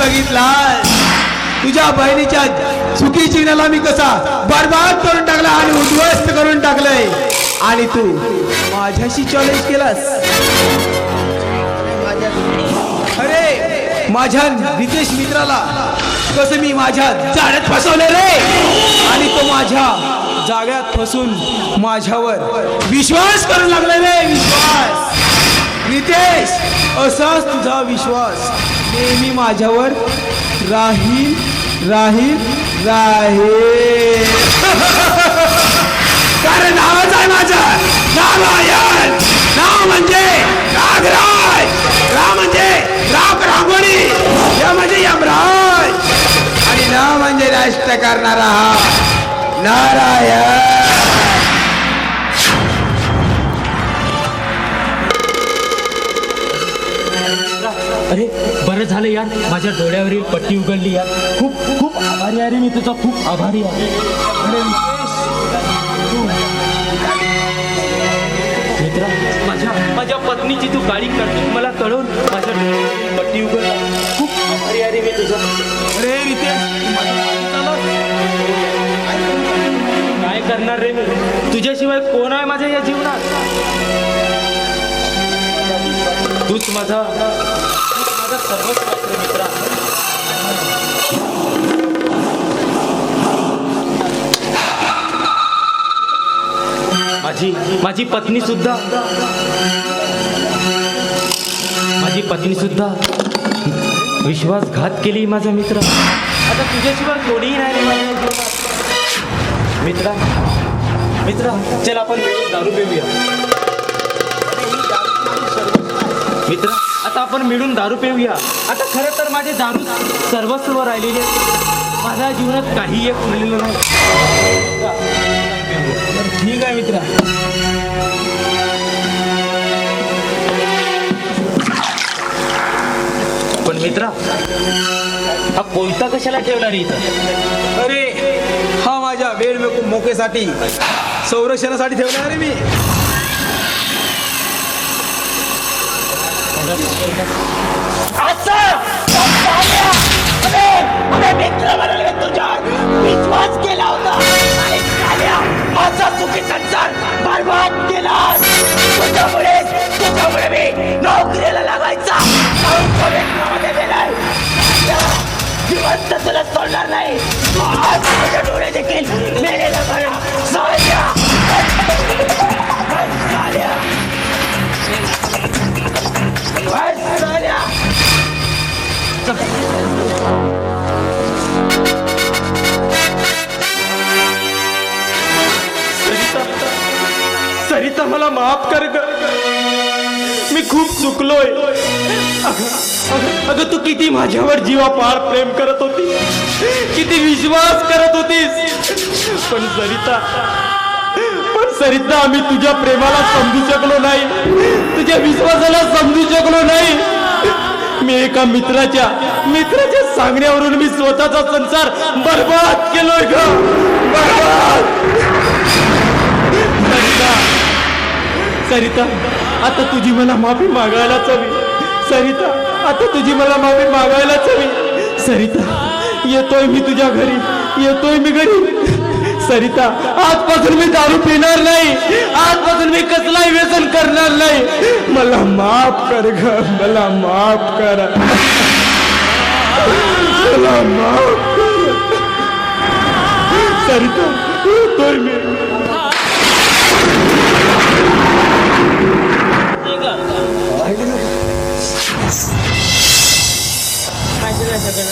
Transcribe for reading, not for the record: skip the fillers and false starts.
बघितला तुझ्या बहिणीच्या चुकी चिन्हाला मी कसा बर्बाद करून टाकला आणि उद्ध्वस्त करून टाकलंय आणि तू माझ्याशी चॅलेंज केलास। अरे माझ्या रितेश मित्राला कसं मी माझ्या जाळ्यात फसवले रे आणि तो माझ्या जाळ्यात फसून माझ्यावर विश्वास करू लागला रे। विश्वास रितेश, असाच तुझा विश्वास नेहमी माझ्यावर राहील राहील राहील कारण नावच आहे माझं नारायण। नाव म्हणजे नागराज, रा म्हणजे राख रांगोळी, या म्हणजे यमराज आणि नाव म्हणजे नष्ट करणारा हा नारायण। अरे बरं झालं यार, माझ्या डोळ्यावरील पट्टी उघडली यार। खूप खूप आभारी आहे रे मी तुझा, खूप आभारी आहे। अरे मित्रा, माझ्या पत्नीची तू गाडी करतो मला कळवून माझ्या डोळ्यावरील पट्टी उघडली, खूप आभारी आहे रे मी तुझा। अरे रितेश, काय करणार रे मी, तुझ्याशिवाय कोण आहे माझ्या या जीवनात? तूच माझा सर्वस्व मित्रा। माझी पत्नी सुद्धा विश्वासघात केली माझा मित्र। आता तुझ्याशिवाय कोणीही नाही रे माझ्या जीवनात। मित्रा चल आपण मिळून दारू पिऊया। मित्र आता आपण मिळून दारू पिऊया। आता खरं तर माझे दारू सर्वस्व राहिलेले, माझ्या जीवनात काही एक उरलेलं नाही। ठीक आहे मित्रा। पण मित्रा हा कोयता कशाला ठेवला रे इथं? अरे हा माझ्या वेळ मोकेसाठी संरक्षणासाठी ठेवला रे मी। विश्वास केला होता आणि माझा सुखी संसार बर्बाद केला। तुझ्यामुळे मी नोकरीला लागायचा जिवंत तुला सोडणार नाही। माझ्या डोळे देखील मेलेला बरा सरिता मला माफ कर ग, मी खूप चुकलोय। अगं तू किती माझ्यावर जीवापाड प्रेम करत होती, किती विश्वास करत होतीस, पण सरिता आम्ही तुझ्या प्रेमाला समजू शकलो नाही, तुझ्या विश्वासाला समजू शकलो नाही। मी एका मित्राच्या सांगण्यावरून मी स्वतःचा संसार बर्बाद केलोय ग, बर्बाद। सरिता आता तुझी मला माफी मागायलाच हवी। सरिता आता तुझी मला माफी मागायलाच हवी। सरिता येतोय मी तुझ्या घरी, येतोय मी घरी। सरिता आजपासून मी दारू पिणार नाही, आजपासून मी कसलाही व्यसन करणार नाही। मला माफ कर ग, मला माफ कर, मला माफ कर। सरिता येतोय मी। सगळं